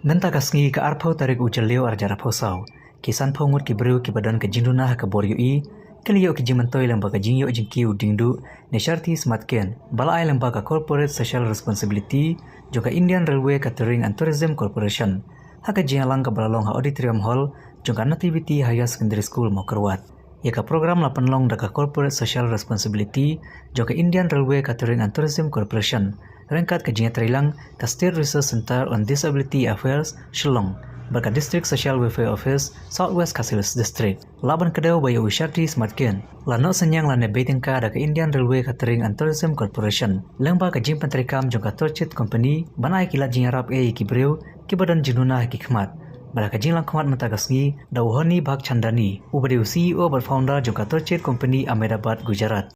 Nanta kasngi ka arpau tarik ujalio arjara posau. Kisan pongut ki beriu ki badan ke jinduna ka boriui. Kaliyo ki jimantoi lembaga jingyo jingkiu dingdu. Nesharti smatken. Balai lembaga corporate social responsibility. Juga Indian Railway Catering and Tourism Corporation. Haka jingalang ka balalong ha auditorium hall. Juga nativity higher secondary school mokerwat. Yaka program la penlong daka corporate social responsibility. Juga Indian Railway Catering and Tourism Corporation. Rengkat ke jingat rilang ke State Research Center on Disability Affairs, Shillong, berkat District Social Welfare Office, Southwest Cassilis District. Laban kedau baya Usharti Smatken, lano senyang lane betingka ada ke Indian Railway Catering and Tourism Corporation. Lengba ke jim pentrikam jongka Torchit Company, banai kilat jingarap kibriu, kibadan jinuna hikmat. Bala ke jinglang kuat mentagasngi, dauhoni Bhag Chandani, ubadiu CEO berfounder jongka Torchit Company Ahmedabad, Gujarat.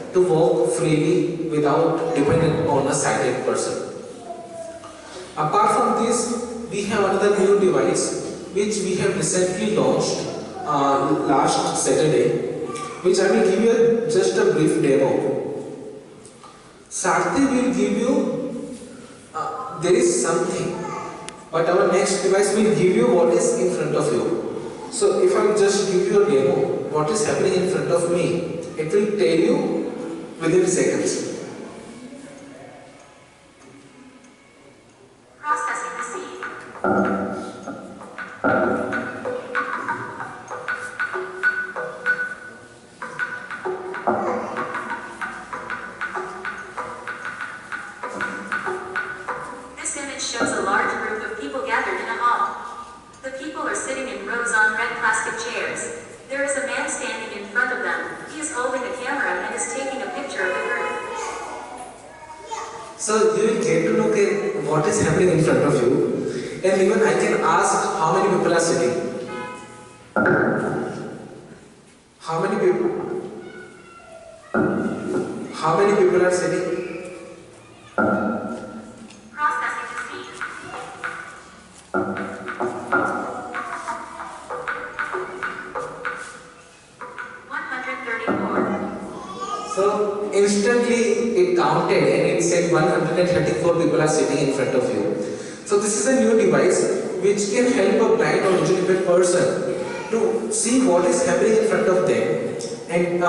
To walk freely without depending on a sighted person. Apart from this, we have another new device which we have recently launched last Saturday, which I will give you just a brief demo. Sarthi will give you there is something, but our next device will give you what is in front of you. So if I just give you a demo, what is happening in front of me, it will tell you within seconds. Processing the scene. This image shows a large group of people gathered in a hall. The people are sitting in rows on red plastic chairs. There is a man standing in front of them. He is holding a camera and is taking a picture of the group. So you will get to look at what is happening in front of you, and even I can ask how many people are sitting. How many people? How many people are sitting? Processing the scene. 134. So instantly it counted and it said 134 people are sitting in front of you. So this is a new device which can help a blind or visually impaired person to see what is happening in front of them, and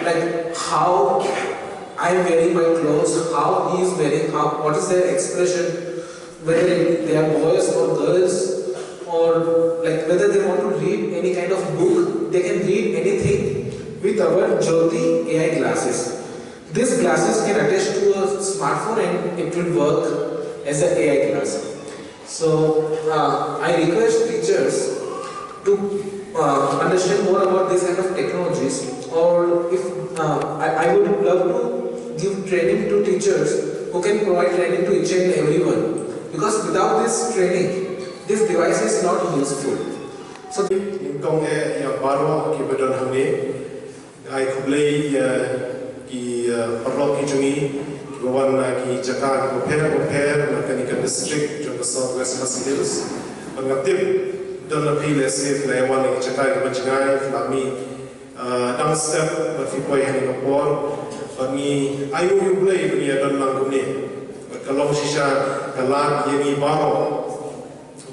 like how I am wearing my clothes, how he is wearing, what is their expression, whether they are boys or girls, or like whether they want to read any kind of book, they can read anything with our Jyoti AI glasses. These glasses can attach to a smartphone and it will work as an AI glass. So I request teachers to understand more about this kind of technologies, or if I would love to give training to teachers who can provide training to each and everyone, because without this training, this device is not useful. So ai kublei ki parlok ki chungi ki wan ki jaka ki pair mechanical district jo Southwest Cassilis bangatip don la pile sif na wan ki jaka ki bachangai flami dam step ba fi poi hani kapor bangi ayu kublei dunia don lang kumni kalau sisa kalak yeni baro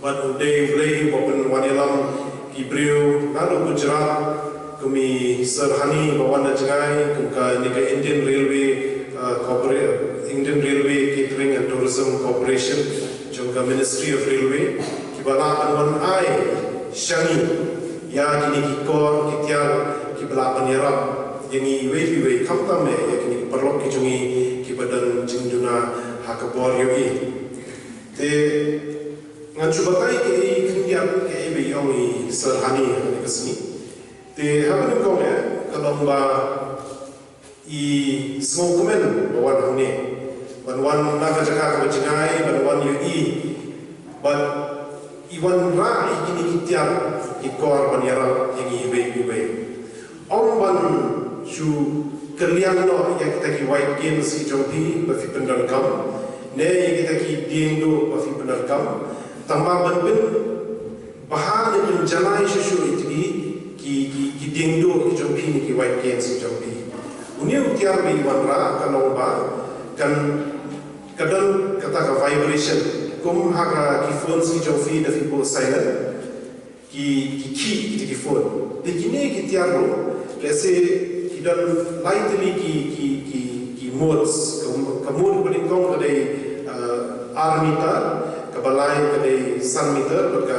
ban udai kublei bopen wanilam ki brio lalu Gujarat kami serhani bawan jangai kumka nika Indian Railway Indian Railway Catering and Tourism Corporation jongka Ministry of Railway kibala anwan ai shani ya kini kikor kitiar kibala panirap yangi wewe kamtame ya kini perlok kijungi kibadan jingduna hakabor yogi te ngancubatai ke kindian ke ibe yawi serhani ni kesini. Di happening kau kalau i semua komen bawan ini, bawan naga jaga kebajikai, bawan UI, but iwan rai kini kitiar ikor banyara yang ibe. Om ban su kalian no yang kita ki white games ki jompi bafi pendarkam, ne yang kita ki diendo bafi pendarkam, tambah ban bahan yang menjalai sesuatu itu ki dingdo ki jompi ni ki white gains ki jompi unia utiar bi wanra kalau ba kan kadang kata ka vibration kum haka ki phone si jofi da fi po silent ki phone de kini ki tiaro lese ki dan lightly ki modes ka mode paling kong ka dei meter ka balai ka dei sun meter ka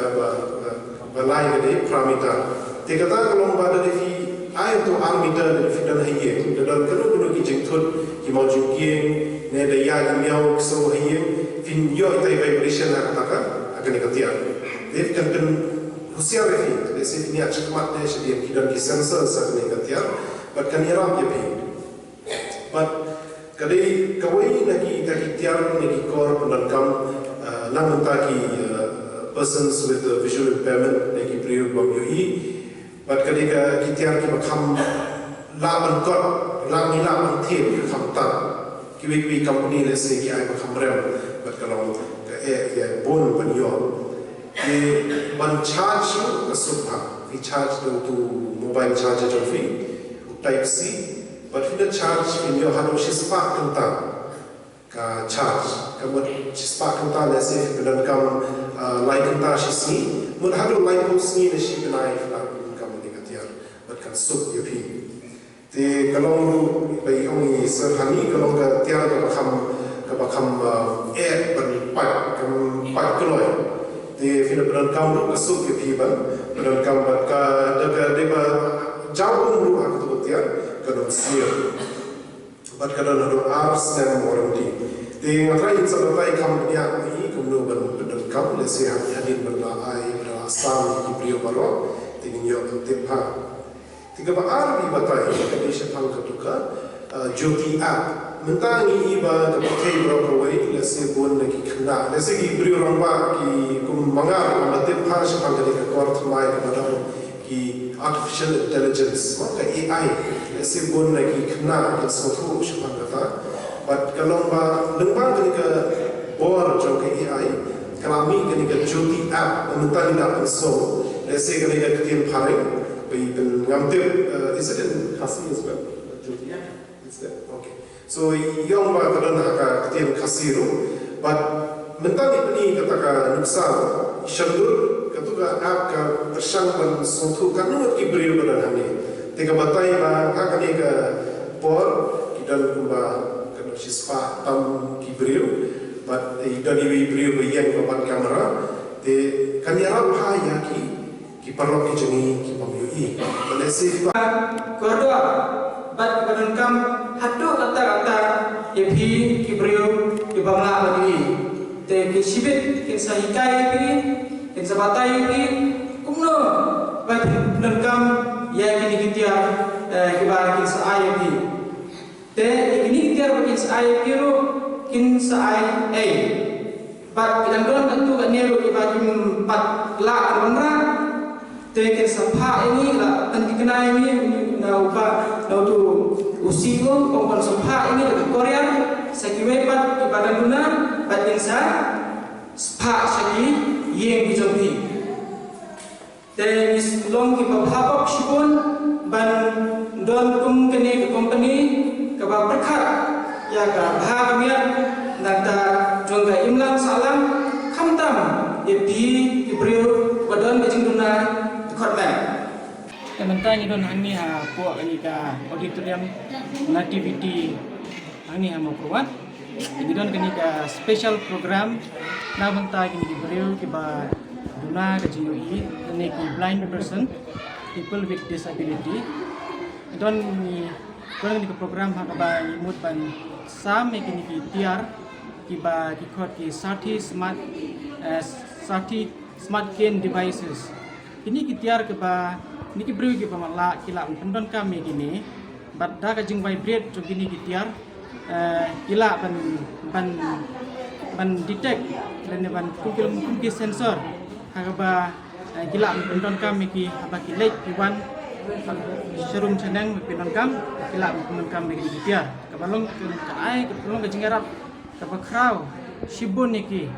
balai ka dei parameter te kata kalau pada de fi ai to meter de fi dan haye de dan kalau ki jengthut ki mau jungking ne da ya ki miao so haye fin yo itai vibration hakataka akan ikatiar de kan husiar refi desi ini acak mat de sedia kidan ki sensor sa ne ikatiar but kan iram ye pe but kadai kawai lagi tiar lagi core penangkam namun taki persons with visual impairment lagi priu bom UI but kadai ka tiar ki bakam laman kot laman thep ki kham ta ki company le se ki ai bakam rem but kalau ka ya bon ban yo ki ban charge ka subha we charge to mobile charger to free type C but we charge in your halo spark kanta ka charge kamu spark kanta le se benar kam light kanta si mun halo light post ni le si benai flam kamu dikatiar but kan sub yo pi te kalau bai ongi serhani kalau ka tiar ka bakam air ban pat keloi te fina benar kam ka sub yo pi ban benar kam ka daga deba jauh umur aku tiar kadang siap, but kadang ada stem warranty. Di ngarai sebagai company ini kemudian berdengkam, lesi hadir berlai berasam di beliau baru, tinggal tempat. Tiga di batai, kami sepang ketuka, Joti app, mentangi iba kepakai berapa lesi pun lagi kena, lesi di beliau rampak ki kumangar, tempat sepang ketika kuart mai kepada ki artificial intelligence, maka AI. Simbol lagi kena dan semua siapa kata, but kalau lembang ketika bor jauh ke AI, kami ketika Joti app mentang tidak so, lesi ketika ketian paring, bagi pengambil is it in Khasi as well? Joti app, is that okay? So yang kadang nak ketian Khasi tu, but mentang ini katakan nuksal, syarul ketika app ka tersangkut semua kan nut kibri pada hari. Tiga batai ba hakani ka por kidan kumba kana sispa tam kibriu but idani kibriu bayan kapan kamera te kanyara bahaya ki parok ki jeni ki pamyui balesi kordoa bat badan kam hatu kata epi kibriu ki bangla bagi te ki sibit ki sahikai pi ki sabatai pi kumno bat badan kam ya kini kita kibar kin saai pi te kini kita kin saai pi ro kin saai bat kidan don tentu kan nero kibar kin 4 la arwanra te kin sapha ini la anti kenai ini na tu usiko kongkon sapha ini dekat Korea sakiwe bat kibadan guna bat kin sa sapha saki yeng bijompi dan long ki babhapok shipon ban don kum kene ke company ke ba perkhat ya ka bhagmian nanta jongga imlang salam khamtam epi ibreu badon ke jingduna khotman teman-teman ni don hani ha puak ni ka auditorium nativity hani ha mo prowan ini don kini ka special program na banta kini ibreu ke ba Duna kajiyoi ini ki blind person, people with disability. Don ni program hakaba imut ban sam kini ki tiar ki ba ki khot ki sati smart gain devices. Ini ki tiar ke ba ni ki bru ki pamala kila pendon kami kini bat da ka jing vibrate jo kini ki tiar kila ban detect dan ban kumki sensor hakaba gila pendon kami ki abaki lek iwan serum ceneng pendon kam gila pendon kami ki dia kabalong ka ai kabalong ka jingarap ka bakrau shibun niki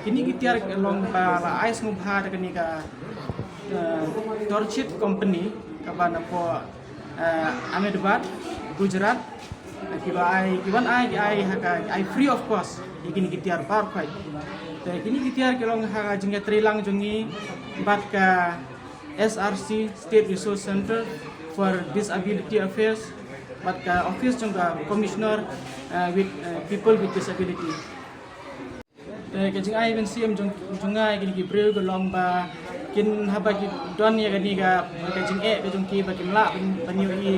kini ki tiar long ba ais mubha da kini ka Torchit company kabana po Ahmedabad Gujarat kiban ai haka ai free of cost ikini kitiar par kai te kini kitiar kelong haka jingga trilang jongi bat ka SRC State Resource Center for Disability Affairs bat ka office jongga commissioner with people with disability te kajing ai ben siam jonga ikini kibreu golong ba kin haba ki don ya gani ga kajing kajing ki bakim la ban yu i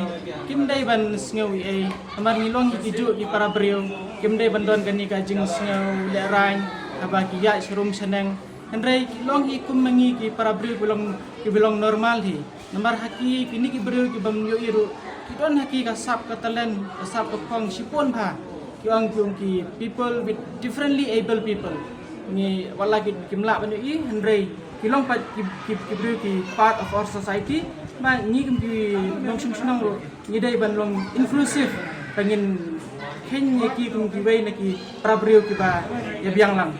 kim dai ban sngew i amar ngilong ki ju di para breu kim dai ban don gani kajing sngew le rain haba ki ya surum seneng andrai long i kum mangi ki para breu belong normal hi namar haki kini ki breu ki bam yu i ru ki don haki ka sap ka talen ka sap ka khong sipon pha ki ong ki people with differently able people ni wala ki kimla ban yu i andrai kilong pat ki part of our society ba ni ki long sung lo ni dai ban long inclusive pengin ken ki kum ki wei na ki prabrio ki ba ya biang lang